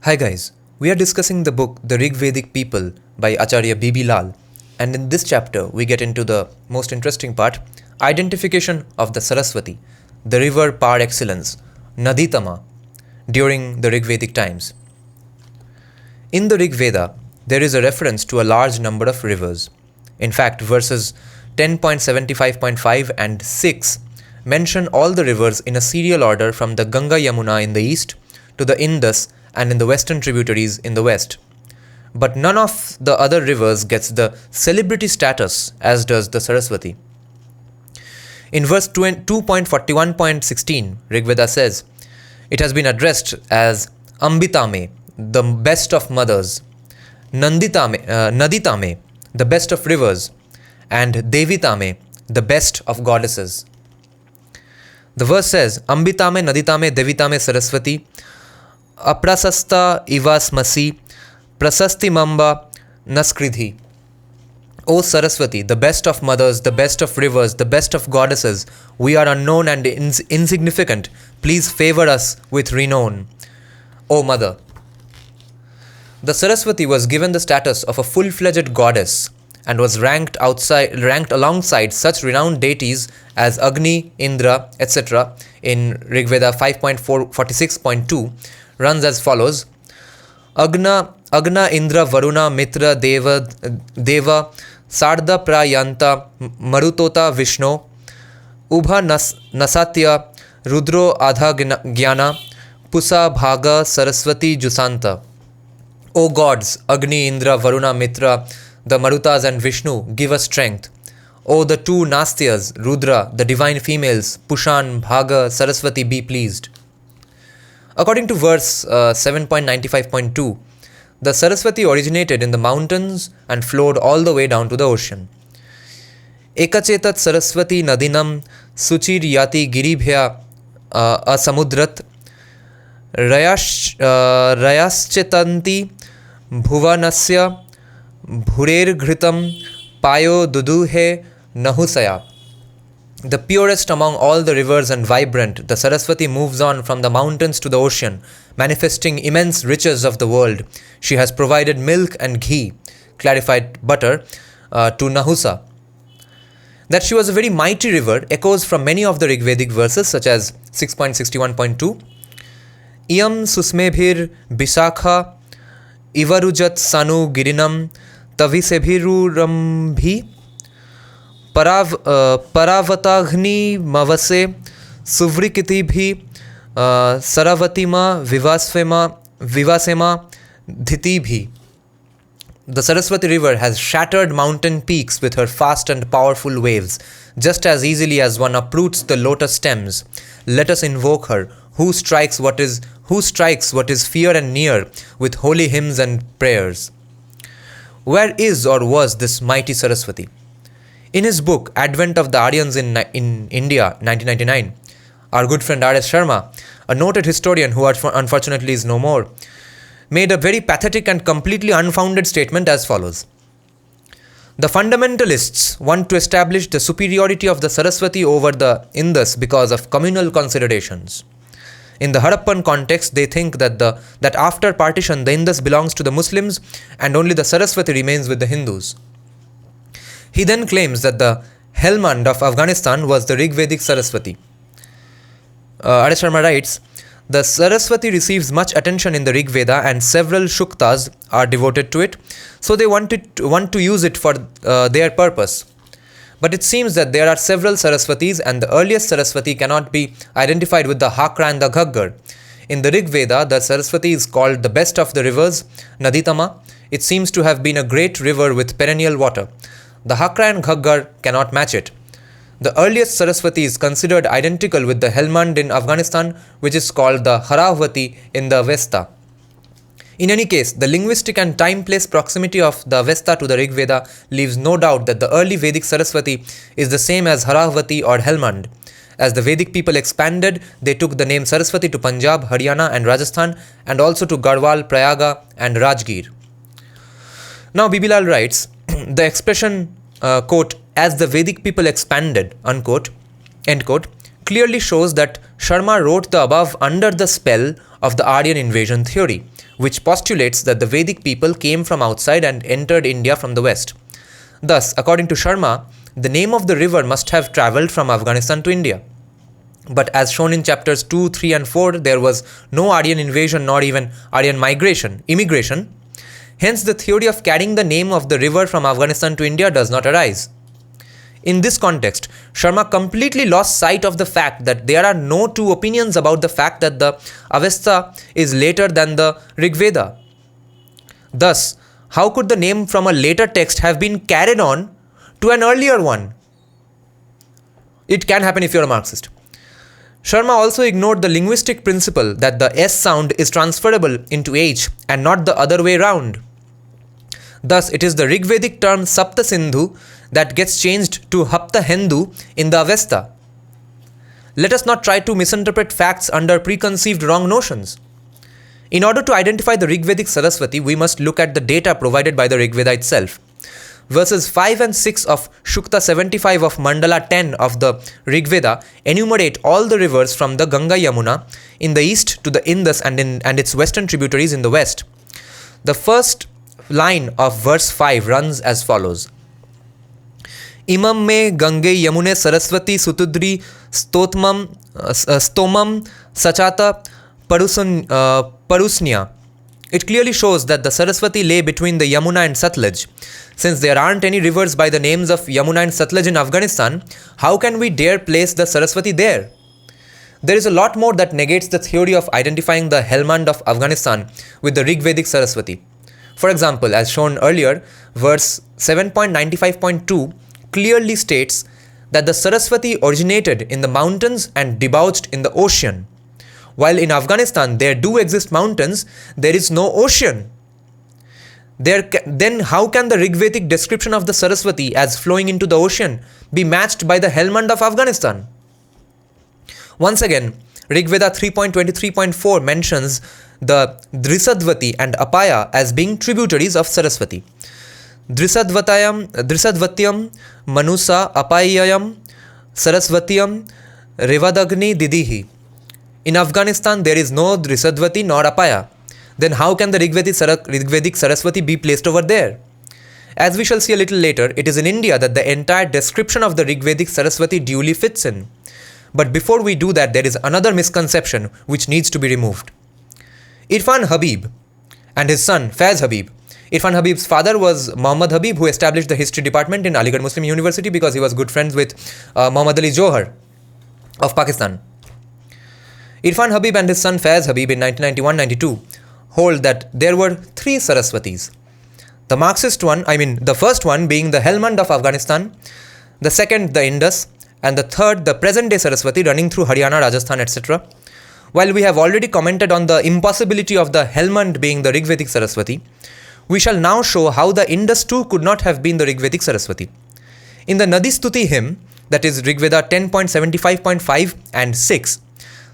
Hi guys, we are discussing the book The Rigvedic People by Acharya B.B. Lal, and in this chapter we get into the most interesting part, identification of the Sarasvati, the river par excellence, Naditama, during the Rigvedic times. In the Rig Veda, there is a reference to a large number of rivers. In fact, verses 10.75.5 and 6 mention all the rivers in a serial order from the Ganga Yamuna in the east to the Indus and in the western tributaries in the west. But none of the other rivers gets the celebrity status as does the Sarasvati. In verse 2.41.16, Rigveda says, it has been addressed as Ambitame, the best of mothers, Naditame, the best of rivers, and Devitame, the best of goddesses. The verse says, Ambitame, Naditame, Devitame, Sarasvati, Aprasasta ivasmasi, prasasti mamba naskridhi. O Saraswati, the best of mothers, the best of rivers, the best of goddesses, we are unknown and insignificant. Please favor us with renown. O Mother. The Saraswati was given the status of a full-fledged goddess and was ranked alongside such renowned deities as Agni, Indra, etc. in Rigveda 5.46.2 runs as follows: Agna Indra Varuna Mitra Deva Sarda Prayanta Marutota Vishnu Ubha Nasatya Rudro Adha Gyana Pusa Bhaga Saraswati Jusanta. O gods, Agni, Indra, Varuna, Mitra, the Marutas and Vishnu, give us strength. O the two Nastyas, Rudra, the divine females, Pushan, Bhaga, Saraswati, be pleased. According to verse 7.95.2, the Saraswati originated in the mountains and flowed all the way down to the ocean. Ekachetat Saraswati Nadinam Suchir Yati Giribhya Asamudrat Rayaschetanti Bhuvanasya Bhurer Ghritam Payo Duduhe Nahusaya. The purest among all the rivers and vibrant, the Saraswati moves on from the mountains to the ocean, manifesting immense riches of the world. She has provided milk and ghee, clarified butter, to Nahusa. That she was a very mighty river echoes from many of the Rigvedic verses such as 6.61.2, Iyam susmebhir bisakha ivarujat sanu girinam tavisebhirurambhi Paravataghni Mavase Suvrikiti bhi Saravatima Vivasema Dhiti bhi. The Saraswati river has shattered mountain peaks with her fast and powerful waves, just as easily as one uproots the lotus stems. Let us invoke her, who strikes what is fear and near with holy hymns and prayers. Where is or was this mighty Saraswati? In his book, Advent of the Aryans in India, 1999, our good friend R.S. Sharma, a noted historian who unfortunately is no more, made a very pathetic and completely unfounded statement as follows. The fundamentalists want to establish the superiority of the Saraswati over the Indus because of communal considerations. In the Harappan context, they think that after partition, the Indus belongs to the Muslims and only the Saraswati remains with the Hindus. He then claims that the Helmand of Afghanistan was the Rigvedic Saraswati. R.S. Sharma writes, the Saraswati receives much attention in the Rig Veda and several Shuktas are devoted to it, so they want to use it for their purpose. But it seems that there are several Saraswatis and the earliest Saraswati cannot be identified with the Hakra and the Ghaggar. In the Rig Veda, the Saraswati is called the best of the rivers, Naditama. It seems to have been a great river with perennial water. The Hakra and Ghaggar cannot match it. The earliest Saraswati is considered identical with the Helmand in Afghanistan, which is called the Haravati in the Avesta. In any case, the linguistic and time-place proximity of the Avesta to the Rig Veda leaves no doubt that the early Vedic Saraswati is the same as Haravati or Helmand. As the Vedic people expanded, they took the name Saraswati to Punjab, Haryana and Rajasthan and also to Garhwal, Prayaga and Rajgir. Now Bibilal writes, the expression, quote, as the Vedic people expanded, unquote, end quote, clearly shows that Sharma wrote the above under the spell of the Aryan invasion theory, which postulates that the Vedic people came from outside and entered India from the west. Thus, according to Sharma, the name of the river must have travelled from Afghanistan to India. But as shown in chapters 2, 3 and 4, there was no Aryan invasion nor even Aryan immigration. Hence, the theory of carrying the name of the river from Afghanistan to India does not arise. In this context, Sharma completely lost sight of the fact that there are no two opinions about the fact that the Avesta is later than the Rigveda. Thus, how could the name from a later text have been carried on to an earlier one? It can happen if you are a Marxist. Sharma also ignored the linguistic principle that the S sound is transferable into H and not the other way round. Thus, it is the Rigvedic term Sapta Sindhu that gets changed to Hapta Hindu in the Avesta. Let us not try to misinterpret facts under preconceived wrong notions. In order to identify the Rigvedic Sarasvati, we must look at the data provided by the Rigveda itself. Verses 5 and 6 of Shukta 75 of Mandala 10 of the Rigveda enumerate all the rivers from the Ganga Yamuna in the east to the Indus and its western tributaries in the west. The first line of verse 5 runs as follows. Imam me Gange Yamune Sarasvati Sutudri Stomam Sachata Parusnya. It clearly shows that the Sarasvati lay between the Yamuna and Satluj. Since there aren't any rivers by the names of Yamuna and Satluj in Afghanistan, how can we dare place the Sarasvati there? There is a lot more that negates the theory of identifying the Helmand of Afghanistan with the Rigvedic Sarasvati. For example, as shown earlier, verse 7.95.2 clearly states that the Sarasvati originated in the mountains and debouched in the ocean. While in Afghanistan there do exist mountains, there is no ocean. Then how can the Rigvedic description of the Sarasvati as flowing into the ocean be matched by the Helmand of Afghanistan? Once again, Rigveda 3.23.4 mentions the Drisadvati and Apaya as being tributaries of Sarasvati. Drisadvatyam Manusa Apayayam Sarasvatyam Revadagni Didihi. In Afghanistan, there is no Drisadvati nor Apaya. Then how can the Rigvedic Sarasvati be placed over there? As we shall see a little later, it is in India that the entire description of the Rigvedic Sarasvati duly fits in. But before we do that, there is another misconception which needs to be removed. Irfan Habib and his son Faiz Habib. Irfan Habib's father was Muhammad Habib, who established the history department in Aligarh Muslim University because he was good friends with Muhammad Ali Johar of Pakistan. Irfan Habib and his son Faiz Habib in 1991-92 hold that there were three Saraswatis. The the first one being the Helmand of Afghanistan, the second the Indus, and the third the present-day Saraswati running through Haryana, Rajasthan, etc. While we have already commented on the impossibility of the Helmand being the Rigvedic Saraswati, we shall now show how the Indus too could not have been the Rigvedic Saraswati. In the Nadi Stuti hymn, that is Rigveda 10.75.5 and 6,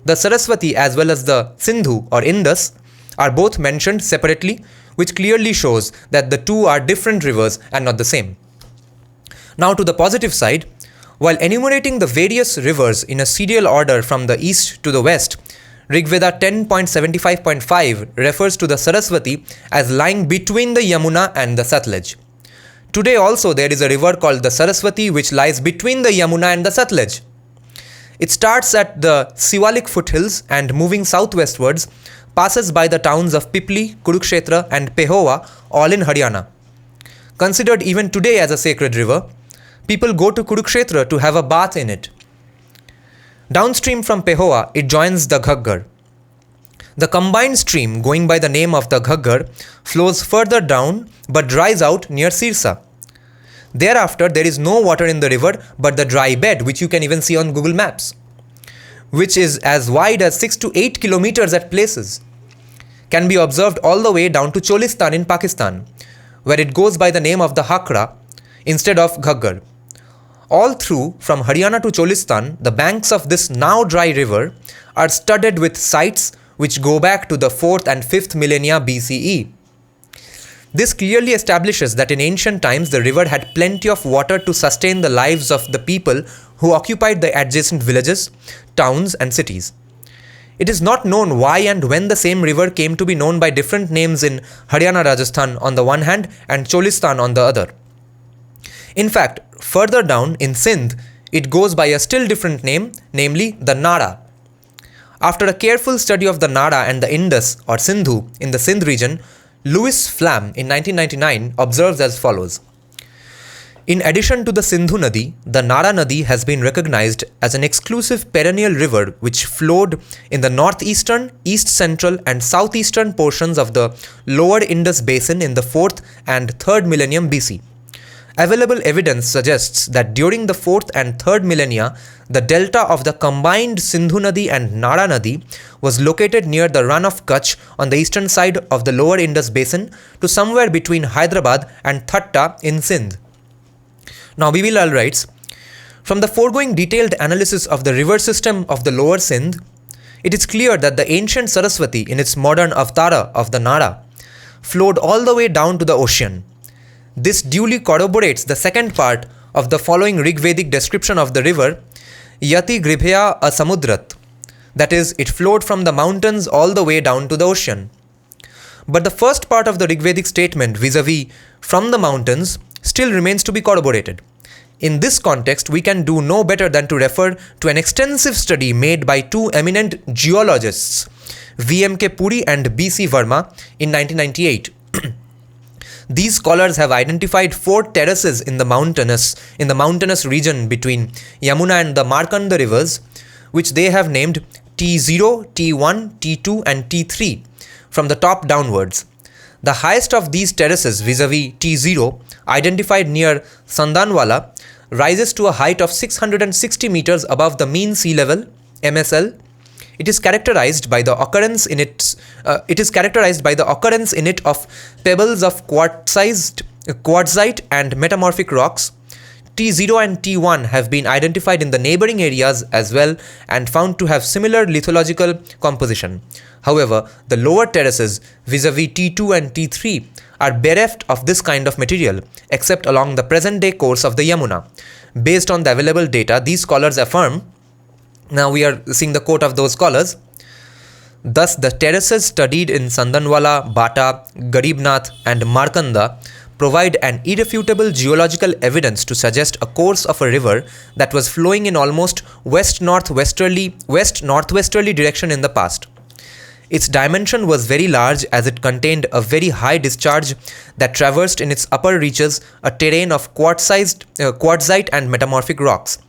the Saraswati as well as the Sindhu or Indus are both mentioned separately, which clearly shows that the two are different rivers and not the same. Now to the positive side, while enumerating the various rivers in a serial order from the east to the west, Rigveda 10.75.5 refers to the Saraswati as lying between the Yamuna and the Satluj. Today also there is a river called the Saraswati which lies between the Yamuna and the Satluj. It starts at the Sivalik foothills and moving southwestwards passes by the towns of Pipli, Kurukshetra and Pehowa, all in Haryana. Considered even today as a sacred river, people go to Kurukshetra to have a bath in it. Downstream from Pehowa, it joins the Ghaggar. The combined stream going by the name of the Ghaggar flows further down but dries out near Sirsa. Thereafter, there is no water in the river but the dry bed, which you can even see on Google Maps, which is as wide as 6 to 8 kilometers at places, can be observed all the way down to Cholistan in Pakistan, where it goes by the name of the Hakra instead of Ghaggar. All through, from Haryana to Cholistan, the banks of this now dry river are studded with sites which go back to the 4th and 5th millennia BCE. This clearly establishes that in ancient times the river had plenty of water to sustain the lives of the people who occupied the adjacent villages, towns, and cities. It is not known why and when the same river came to be known by different names in Haryana, Rajasthan on the one hand and Cholistan on the other. In fact, further down in Sindh, it goes by a still different name, namely the Nara. After a careful study of the Nara and the Indus or Sindhu in the Sindh region, Louis Flamm in 1999 observes as follows. In addition to the Sindhu Nadi, the Nara Nadi has been recognized as an exclusive perennial river which flowed in the northeastern, east central and southeastern portions of the lower Indus basin in the 4th and 3rd millennium BC. Available evidence suggests that during the 4th and 3rd millennia, the delta of the combined Sindhu Nadi and Nara Nadi was located near the run of Kutch on the eastern side of the lower Indus basin to somewhere between Hyderabad and Thatta in Sindh. Now Bibilal writes, from the foregoing detailed analysis of the river system of the lower Sindh, it is clear that the ancient Sarasvati in its modern avatara of the Nara flowed all the way down to the ocean. This duly corroborates the second part of the following Rigvedic description of the river, Yati Gribhya Asamudrat, that is, it flowed from the mountains all the way down to the ocean. But the first part of the Rigvedic statement vis-a-vis from the mountains still remains to be corroborated. In this context, we can do no better than to refer to an extensive study made by two eminent geologists, V.M.K. Puri and B.C. Verma, in 1998. These scholars have identified 4 terraces in the mountainous region between Yamuna and the Markanda rivers, which they have named T0, T1, T2 and T3 from the top downwards. The highest of these terraces vis-a-vis T0, identified near Sandanwala, rises to a height of 660 meters above the mean sea level, MSL. It is characterized by the occurrence in it of pebbles of quartzite and metamorphic rocks. T0 and T1 have been identified in the neighboring areas as well and found to have similar lithological composition. However, the lower terraces vis-a-vis T2 and T3 are bereft of this kind of material, except along the present-day course of the Yamuna. Based on the available data, these scholars affirm, now we are seeing the quote of those scholars, thus the terraces studied in Sandanwala, Bata, Garibnath and Markanda provide an irrefutable geological evidence to suggest a course of a river that was flowing in almost west-northwesterly direction in the past. Its dimension was very large as it contained a very high discharge that traversed in its upper reaches a terrain of quartzite and metamorphic rocks.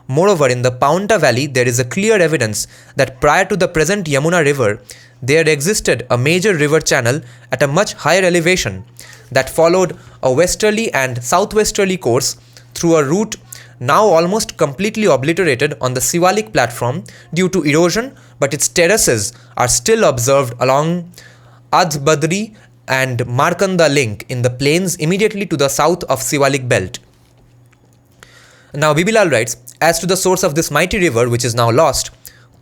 Moreover, in the Paunta Valley, there is a clear evidence that prior to the present Yamuna river, there existed a major river channel at a much higher elevation that followed a westerly and southwesterly course through a route now almost completely obliterated on the Sivalik platform due to erosion, but its terraces are still observed along Adh-Badri and Markanda link in the plains immediately to the south of Sivalik belt. Now Bibilal writes, as to the source of this mighty river which is now lost,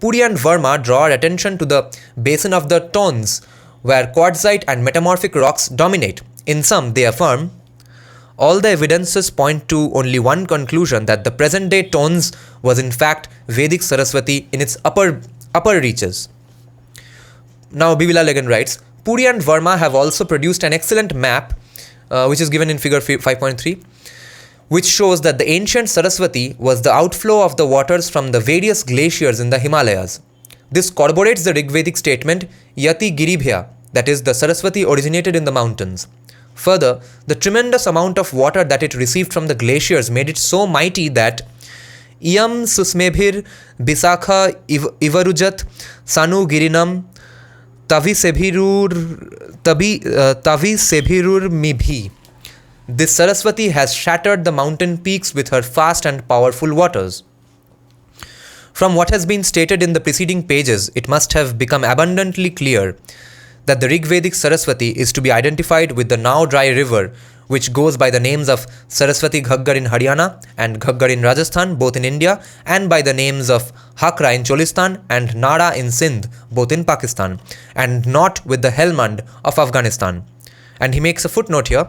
Puri and Verma draw our attention to the basin of the Tons, where quartzite and metamorphic rocks dominate. In sum, they affirm, all the evidences point to only one conclusion, that the present-day Tons was in fact Vedic Sarasvati in its upper reaches. Now Bibilal again writes, Puri and Verma have also produced an excellent map, which is given in figure 5.3, which shows that the ancient Sarasvati was the outflow of the waters from the various glaciers in the Himalayas. This corroborates the Rigvedic statement, Yati Giribhya, that is, the Sarasvati originated in the mountains. Further, the tremendous amount of water that it received from the glaciers made it so mighty that Iyam Susmebhir Bisakha Ivarujat Sanu Girinam Tavi Sebhirur Mibhi. This Sarasvati has shattered the mountain peaks with her fast and powerful waters. From what has been stated in the preceding pages, it must have become abundantly clear that the Rigvedic Sarasvati is to be identified with the now dry river, which goes by the names of Saraswati Ghaggar in Haryana and Ghaggar in Rajasthan, both in India, and by the names of Hakra in Cholistan and Nara in Sindh, both in Pakistan, and not with the Helmand of Afghanistan. And he makes a footnote here.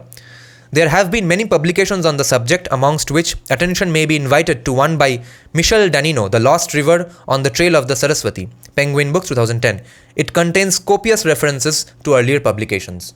There have been many publications on the subject, amongst which attention may be invited to one by Michel Danino, The Lost River on the Trail of the Sarasvati, Penguin Books 2010. It contains copious references to earlier publications.